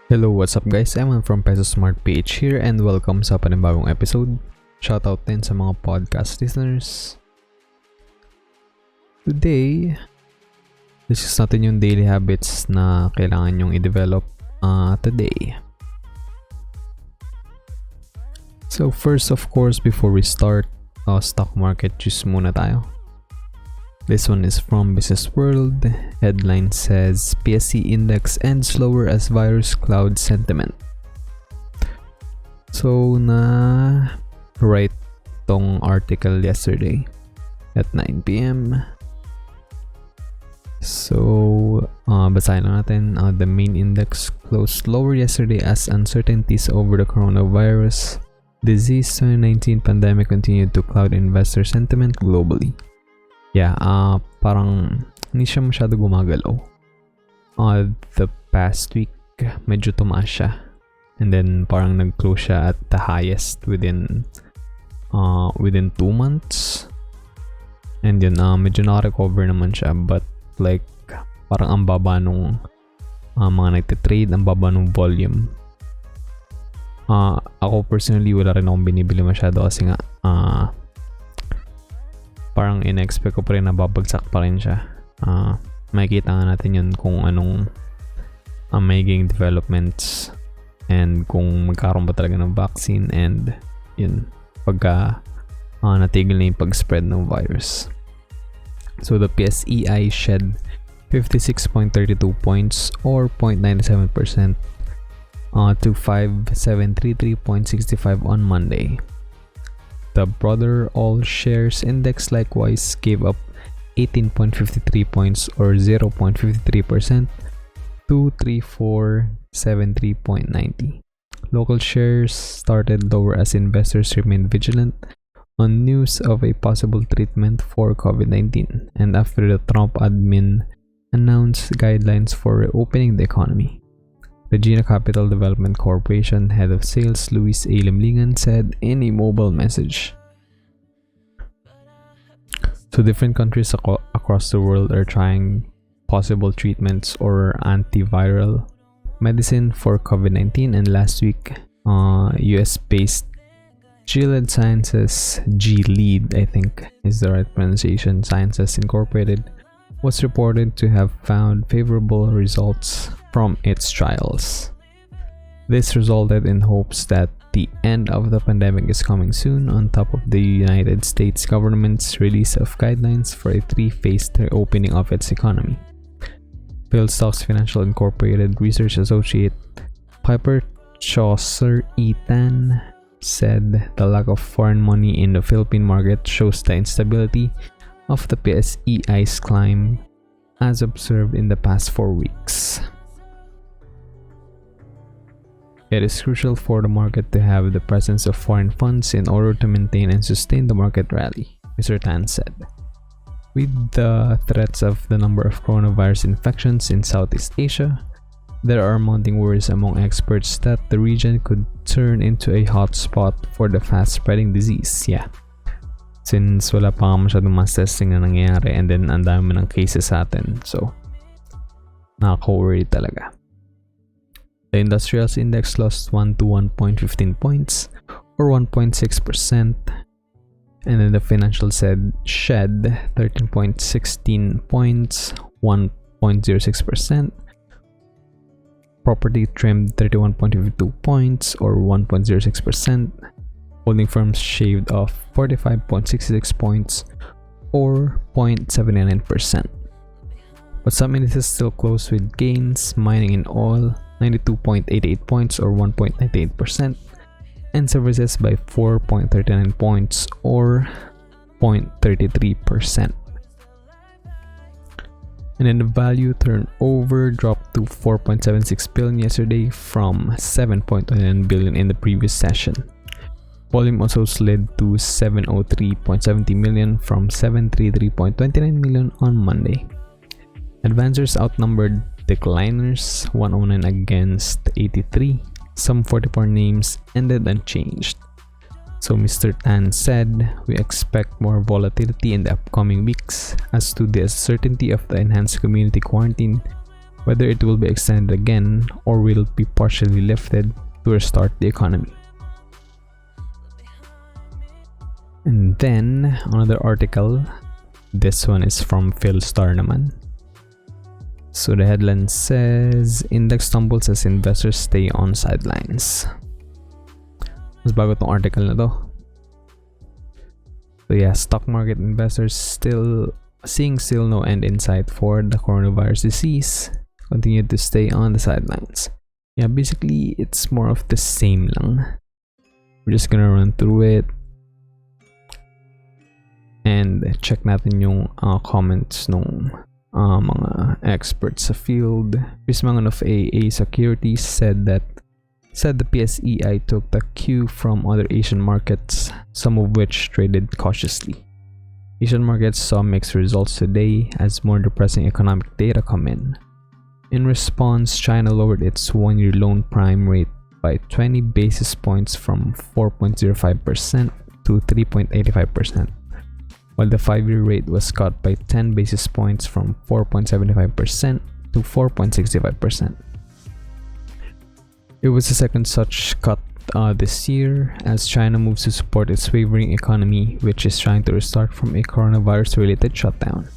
Hello, what's up guys? I'm from Peso Smart PH here and welcome sa panibagong episode. Shoutout din sa mga podcast listeners. Today, this is natin yung daily habits na kailangan nyong i-develop today. So first of course, before we start, stock market juice muna tayo. This one is from Business World. Headline says, PSE index ends lower as virus clouds sentiment. So, na-write tong article yesterday at 9 p.m. So, basahin lang natin. The main index closed lower yesterday as uncertainties over the coronavirus disease 2019 pandemic continued to cloud investor sentiment globally. Yeah, parang hindi siya masyado gumagalaw. The past week, medyo tumaas siya. And then, parang nag-close siya at the highest within 2 months. And yun, medyo naka-recover naman siya. But, like, parang ang baba nung mga nagtitrade, ang baba nung volume. Ako personally, wala rin akong binibili masyado kasi nga, parang in-expect ko pa rin na babagsak pa rin siya. Makikita nga natin yun kung anong magiging developments and kung magkaroon ba talaga ng vaccine and yun, pagka natigil na yung pag-spread ng virus. So the PSEI shed 56.32 points or 0.97% to 5733.65 on Monday. The broader all shares index likewise gave up 18.53 points or 0.53% to 3473.90. Local shares started lower as investors remained vigilant on news of a possible treatment for COVID-19 and after the Trump admin announced guidelines for reopening the economy. Regina Capital Development Corporation head of sales Luis A. Limlingan said in a mobile message. So different countries across the world are trying possible treatments or antiviral medicine for COVID-19, and last week US-based Gilead Sciences, Gilead I think is the right pronunciation, Sciences Incorporated was reported to have found favorable results from its trials. This resulted in hopes that the end of the pandemic is coming soon on top of the United States government's release of guidelines for a 3-phased reopening of its economy. Philstar's Financial Incorporated research associate Piper Chaucer Etan said the lack of foreign money in the Philippine market shows the instability of the PSEI's climb as observed in the past 4 weeks. It is crucial for the market to have the presence of foreign funds in order to maintain and sustain the market rally, Mr. Tan said. With the threats of the number of coronavirus infections in Southeast Asia, there are mounting worries among experts that the region could turn into a hotspot for the fast-spreading disease. Yeah. Since wala pa nga masyadong mass testing na nangyayari and then ang dami ng cases sa atin. So, nakaka-worry talaga. The industrials index lost 1 to 1.15 points or 1.6%. And then the financial shed 13.16 points, 1.06%. Property trimmed 31.52 points or 1.06%. Holding firms shaved off 45.66 points or 0.79%. But some indices still close with gains. Mining and oil 92.88 points or 1.98%, and services by 4.39 points or 0.33%. And then the value turnover dropped to 4.76 billion yesterday from 7.29 billion in the previous session. Volume also slid to 703.70 million from 733.29 million on Monday. Advancers outnumbered decliners 109 against 83. Some 44 names ended unchanged. So Mr. Tan said, we expect more volatility in the upcoming weeks as to the uncertainty of the enhanced community quarantine whether it will be extended again or will be partially lifted to restart the economy. And then another article, this one is from Philstar naman. So the headline says, index tumbles as investors stay on sidelines. Mas bago tong article na to. So yeah, stock market investors still no end in sight for the coronavirus disease, continue to stay on the sidelines. Yeah, basically it's more of the same lang. We're just gonna run through it and check natin yung comments nung mga experts sa field. Chris Mangon of AA Securities said the PSEI took the cue from other Asian markets, some of which traded cautiously. Asian markets saw mixed results today as more depressing economic data come in. In response, China lowered its one-year loan prime rate by 20 basis points from 4.05% to 3.85%, while the 5-year rate was cut by 10 basis points from 4.75% to 4.65%. It was the second such cut this year as China moves to support its wavering economy, which is trying to restart from a coronavirus-related shutdown.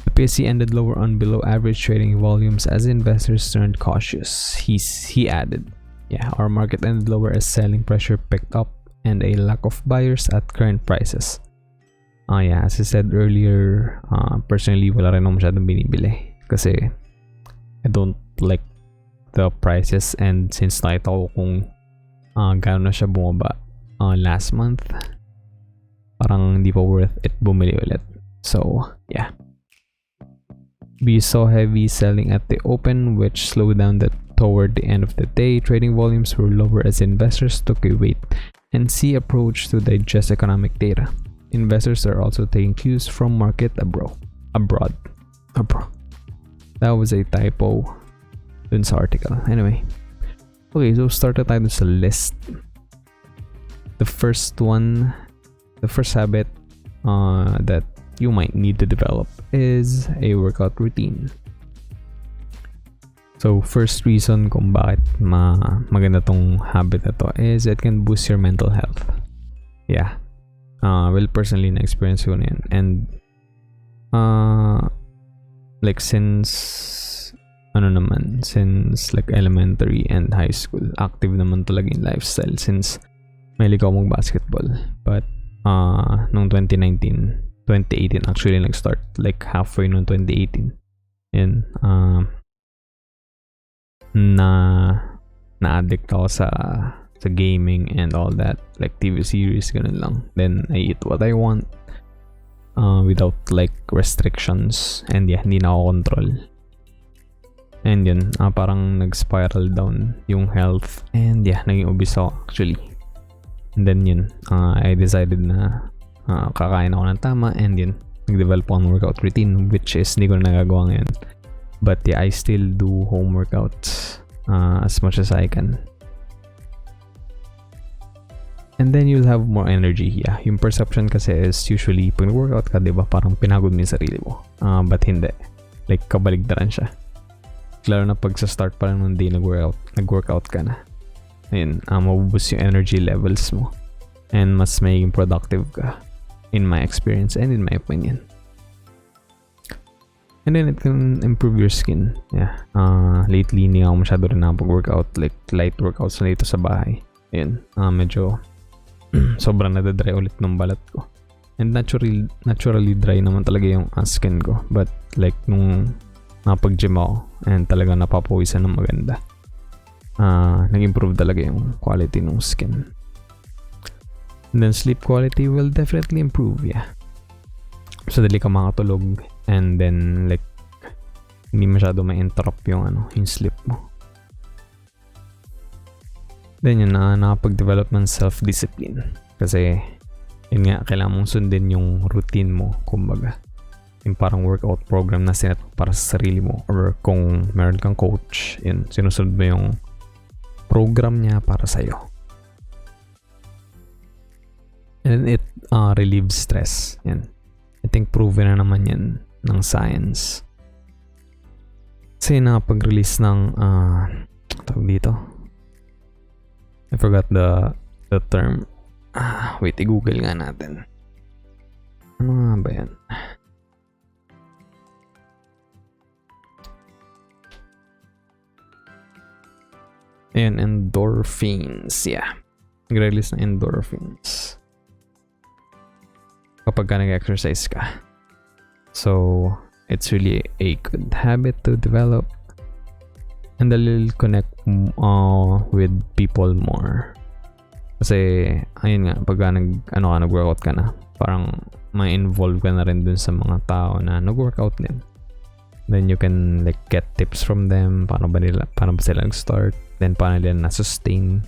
The PSE ended lower on below average trading volumes as investors turned cautious. He added, yeah, our market ended lower as selling pressure picked up and a lack of buyers at current prices. Yeah, as I said earlier, personally wala rin ako masyadong binibili kasi I don't like the prices, and since nakita ko kung gano'n na siya bumaba last month, parang hindi pa worth it bumili ulit. So yeah, we saw heavy selling at the open, which slowed down toward the end of the day. Trading volumes were lower as investors took a wait and see approach to digest economic data. Investors are also taking cues from market abroad. That was a typo dun sa article. Anyway, okay, so start tayo sa list. The first habit that you might need to develop is a workout routine. So first reason kung bakit maganda tong habit na to is it can boost your mental health. Yeah. Well, personally na-experience ko na yun. And like since like elementary and high school, active naman talaga yung lifestyle since mahilig ako mag-basketball. But nung 2018 actually nag-start, like halfway nung 2018. And na-addict ako sa gaming and all that, like TV series, ganun lang. Then I eat what I want without like restrictions, and yeah, hindi na ako control. And yun, parang nag-spiral down yung health, and yeah, naging obese ako actually. And then yun, I decided na kakain ako ng tama, and yun, nag-develop ako ng workout routine, which is hindi ko na nagagawa ngayon. But yeah, I still do home workouts as much as I can. And then you'll have more energy. Yeah, yung perception kasi is usually pag nag-workout ka, diba, parang pinagod mo yung sarili mo. But hindi. Like, kabaligtaran siya. Lalo na pag sa start pa lang ng day nag-workout ka na. Ayun, mabubus yung energy levels mo. And mas magiging productive ka. In my experience and in my opinion. And then it can improve your skin. Yeah. Lately, hindi ako masyado rin nakapag-workout. Like, light workouts na dito sa bahay. Ayun, medyo sobrang nadadry ulit ng balat ko. And naturally dry naman talaga yung skin ko. But like nung napag-gym ako and talaga napapawisan ng maganda, nag-improve talaga yung quality ng skin. And then sleep quality will definitely improve, yeah. So dali ka makatulog, and then like hindi masyado ma-interrupt yung sleep mo. Then yun, nakapag-develop ng self-discipline. Kasi, yun nga, kailangan mong sundin yung routine mo, kumbaga. Yung parang workout program na sinet para sa sarili mo. Or kung meron kang coach, yun, sinusunod mo yung program niya para sa'yo. And it relieves stress. Yan. I think proven na naman yan ng science. Kasi nakapag-release ng tawag dito, I forgot the term. Wait, i-google nga natin. Ano nga ba yan? Ayan, endorphins. Yeah. Nag-release ng endorphins kapag ka nag-exercise ka. So, it's really a good habit to develop. And they'll connect with people more. Kasi, ayun nga, pag nag-workout ka na, parang may involve ka na rin dun sa mga tao na nag-workout din. Then you can like get tips from them, paano ba sila nag-start, then paano nila na-sustain.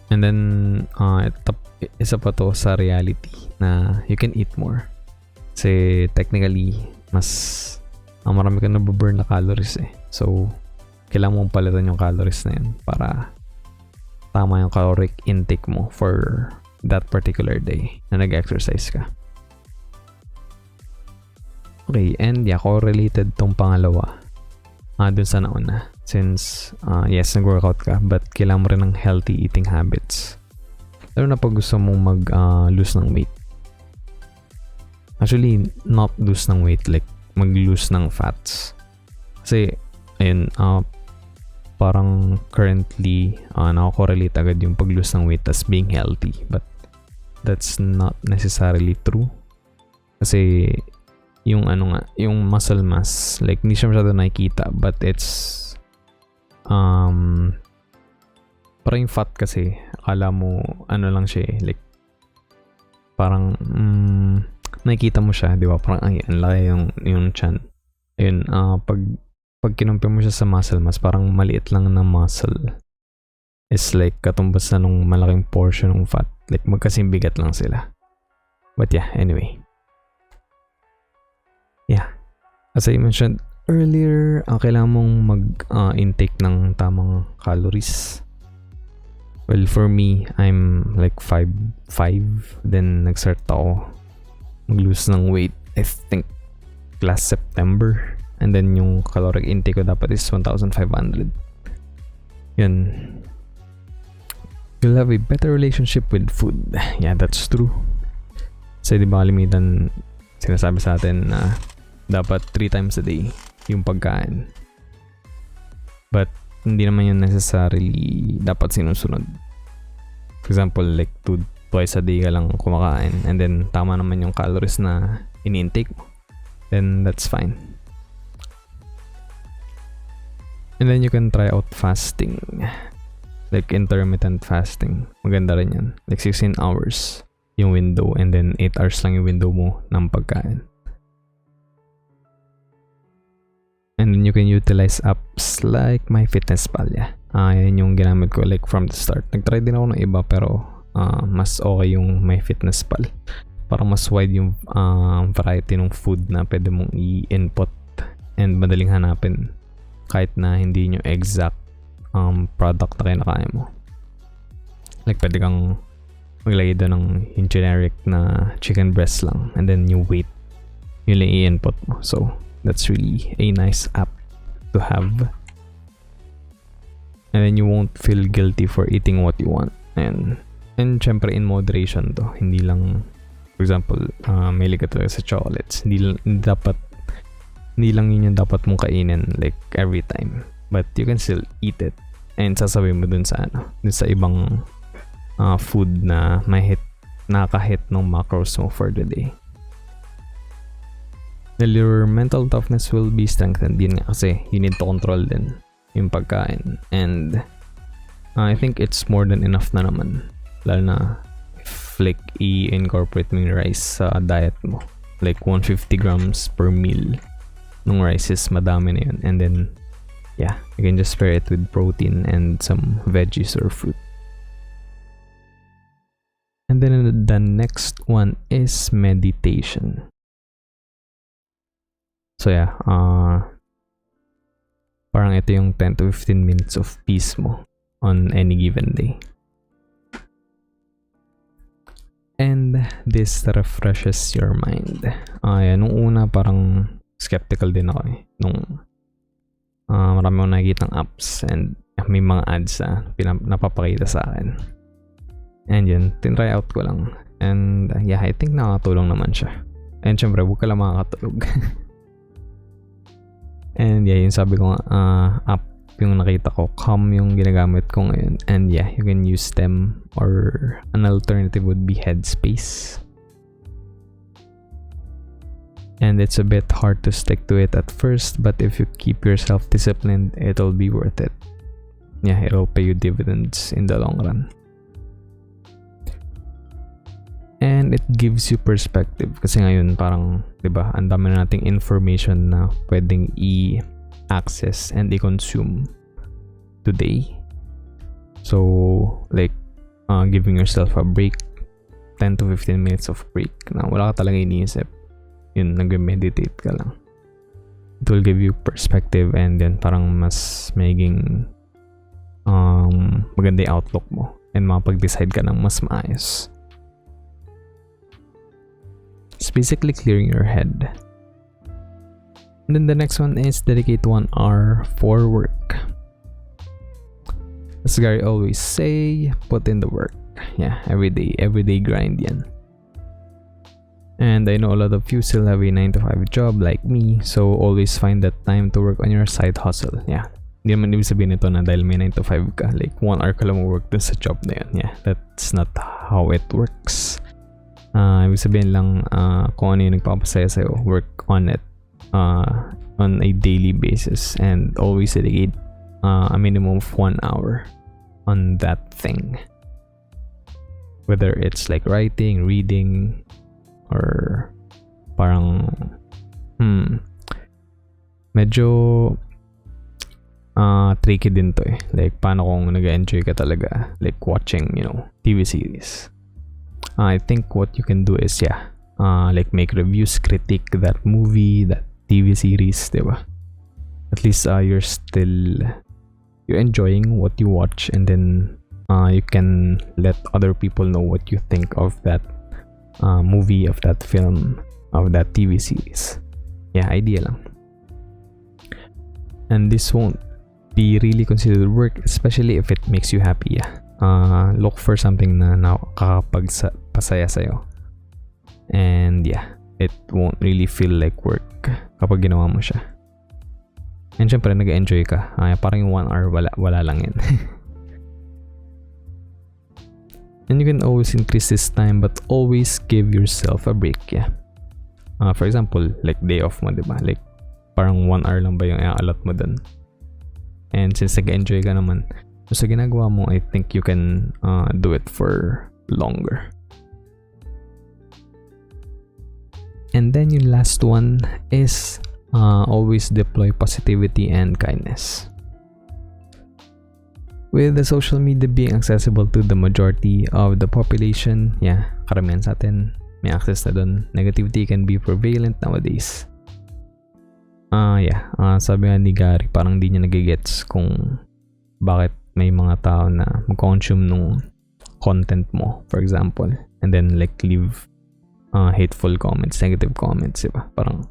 And then, isa pa to sa reality na you can eat more. Kasi technically, mas marami ka nababurn na calories eh. So, kailangan mong palitan yung calories na yun para tama yung caloric intake mo for that particular day na nag-exercise ka. Okay, and yeah, correlated tong pangalawa dun sa nauna. Since, yes, nag-workout ka, but kailangan mo rin ng healthy eating habits. Lalo na pag gusto mong mag-lose ng weight. Actually, not lose ng weight, like mag-lose ng fats. Kasi, ayun, parang currently, nakakorelate agad yung pag-lose ng weight as being healthy. But, that's not necessarily true. Kasi, yung yung muscle mass, like, hindi siya masyado nakikita, but it's, parang yung fat kasi, akala mo, lang siya eh, like, parang, nakikita mo siya, di ba? Parang, ay, ang laki yung chan. Ayun, pag kinumpir mo siya sa muscle mass, parang maliit lang na muscle. It's like, katumbas na nung malaking portion ng fat. Like, magkasing bigat lang sila. But yeah, anyway. Yeah. As I mentioned earlier, kailangan mong mag-intake ng tamang calories. Well, for me, I'm like 5'5", then nag-start ako mag-lose ng weight, I think last September, and then yung caloric intake ko dapat is 1,500. Yun. You'll have a better relationship with food. Yeah, that's true. Kasi di ba kalimitan sinasabi sa atin na dapat 3 times a day yung pagkain. But hindi naman yun necessarily dapat sinusunod. For example, like twice a day ka lang kumakain, and then tama naman yung calories na in-intake mo, then that's fine. And then you can try out fasting, like intermittent fasting. Maganda rin yan, like 16 hours yung window, and then 8 hours lang yung window mo ng pagkain. And then you can utilize apps like MyFitnessPal. Yan yung ginamit ko like from the start. Nag-try din ako ng iba, pero mas okay yung MyFitnessPal. Parang mas wide yung variety ng food na pwede mong i-input and madaling hanapin kahit na hindi nyo exact product na kinakain mo. Like pwede kang maglagay doon ng yung generic na chicken breast lang, and then yung weight yun lang i-input mo. So that's really a nice app to have. And then you won't feel guilty for eating what you want. And syempre in moderation to. Hindi lang, for example, mahilig ka talaga sa chocolates. Hindi lang yun yung dapat mong kainin like every time. But you can still eat it. And sasabihin mo dun sa ibang food na nakaka-hit ng macros mo for the day. Then your mental toughness will be strengthened din nga kasi you need to control din yung pagkain. And I think it's more than enough na naman. Lalo na if like i-incorporate mo yung rice sa diet mo. Like 150 grams per meal ng rice is madami na yun. And then, yeah, you can just pair it with protein and some veggies or fruit. And then the next one is meditation. So yeah, parang ito yung 10 to 15 minutes of peace mo on any given day. And this refreshes your mind. Nung una parang skeptical din ako nung marami akong nakikitang apps and may mga ads na napapakita sa akin. And yun, tinry out ko lang. And I think nakakatulong naman siya. And syempre, huwag ka lang makakatulog. And yung sabi ko app yung nakita ko, Calm yung ginagamit ko ngayon. And you can use them, or an alternative would be Headspace. And it's a bit hard to stick to it at first, but if you keep yourself disciplined, it'll be worth it. It'll pay you dividends in the long run. And it gives you perspective. Kasi ngayon parang, diba, ang dami na nating information na pwedeng i-access and i-consume today. So, like, giving yourself a break, 10 to 15 minutes of break, na wala ka talaga iniisip. Yun, nag-meditate ka lang. It will give you perspective, and then parang mas maging maganda yung outlook mo, and makapag-decide ka ng mas maayos. It's basically clearing your head. And then the next one is dedicate 1 hour for work. As Gary always say, put in the work. Everyday grind yan. And I know a lot of you still have a 9 to 5 job like me, so always find that time to work on your side hustle. Hindi naman ibig sabihin nito na dahil may 9 to 5 ka, like 1 hour ka lang mag-work dun sa job na yun. That's not how it works. Ibig sabihin lang kung ano yung nagpapasaya sa'yo, work on it on a daily basis, and always dedicate a minimum of 1 hour on that thing. Whether it's like writing, reading, or parang medyo tricky din to like paano kung nag-enjoy ka talaga like watching TV series. I think what you can do is like make reviews, critique that movie, that TV series, diba? At least you're enjoying what you watch, and then you can let other people know what you think of that movie, of that film, of that TV series. Idea lang. And this won't be really considered work, especially if it makes you happy. Look for something na nakakapagpasaya sa'yo. And it won't really feel like work kapag ginawa mo siya. And syempre, nag-enjoy ka. Parang yung 1 hour, wala lang yan. And you can always increase this time, but always give yourself a break. For example, like day off mo, diba? Like, parang 1 hour lang ba yung i-allot mo dun? And since nag-enjoy ka naman, so sa ginagawa mo, I think you can do it for longer. And then yung last one is always deploy positivity and kindness. With the social media being accessible to the majority of the population, karamihan sa atin may access na dun. Negativity can be prevalent nowadays. Sabi nga ni Gary, parang di niya nagigets kung bakit may mga tao na mag-consume nung content mo, for example, and then like leave hateful comments, negative comments, diba? Parang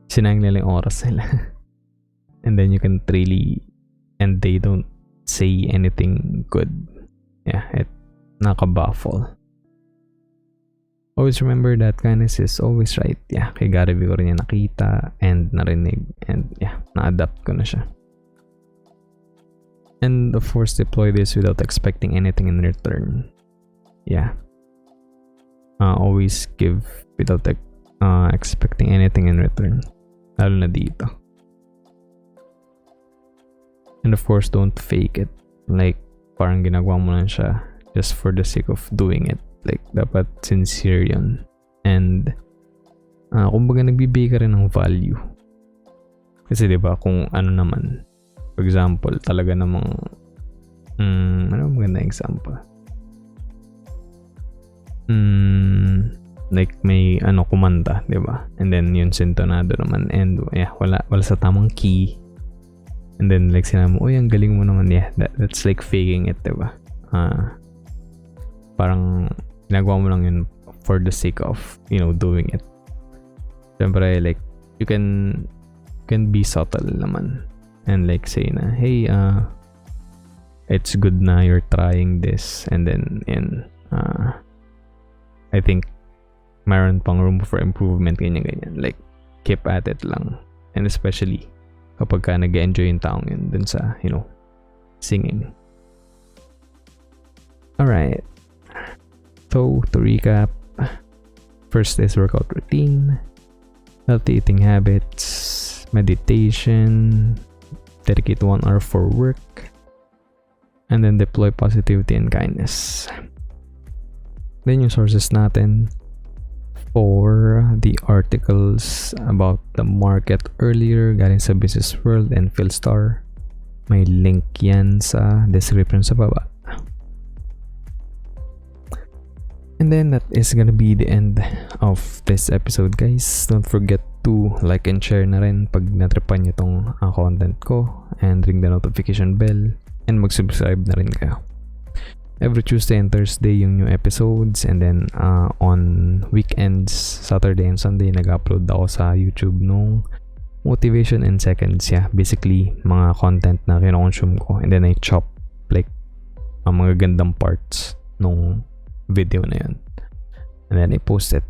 sinayang nila yung oras nila. And then you can really, and they don't say anything good. It nakabaffle. Always remember that kindness is always right. Kay Gary V ko rin yan nakita and narinig, and na-adapt ko na siya. And of course, deploy this without expecting anything in return. Always give without expecting anything in return. Lalo na dito. And of course, don't fake it. Like, parang ginagawa mo lang siya just for the sake of doing it. Like, dapat sincere yun. And, kumbaga nagbibigay ka rin ng value. Kasi diba, kung ano naman, for example, talaga namang, ano maganda example? Like, may kumanta, diba? And then, yun sintonado naman. And, wala sa tamang key. And then like sinabi mo, ang galing mo naman. That's like faking it, diba? Parang ginagawa mo lang yun for the sake of, doing it. Siyempre, like, you can be subtle naman and like say na, hey, it's good na you're trying this, and then I think mayroon pang room for improvement, ganyan. Like, keep at it lang. And especially kapag ka nag-enjoy yung taong yun dun sa, singing. Alright. So, to recap, first is workout routine, healthy eating habits, meditation, dedicate 1 hour for work, and then deploy positivity and kindness. Then yung sources natin for the articles about the market earlier, galing sa Business World and Philstar. May link yan sa description sa baba. And then that is gonna be the end of this episode, guys. Don't forget to like and share na rin pag natripan nyo tong content ko, and ring the notification bell, and mag-subscribe na rin kayo. Every Tuesday and Thursday yung new episodes, and then on weekends, Saturday and Sunday, nag-upload ako sa YouTube nung motivation and seconds. Yeah, basically mga content na kino-consume ko, and then I chop like mga gandang parts nung video na yun, and then I post it.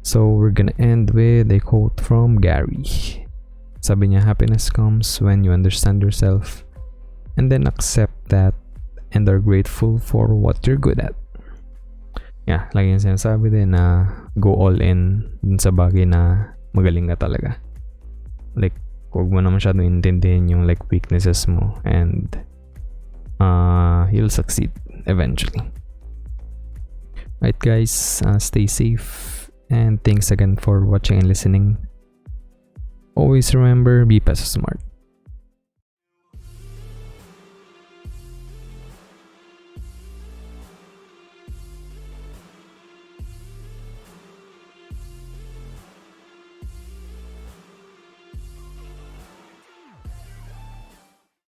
So we're gonna end with a quote from Gary. Sabi niya, happiness comes when you understand yourself and then accept that and are grateful for what you're good at. Yeah, lagi yung sinasabi din na go all in dun sa bagay na magaling ka talaga. Like, huwag mo na masyadong intindihin yung like weaknesses mo, and you'll succeed eventually. Right, guys, stay safe, and thanks again for watching and listening. Always remember, be Peso smart.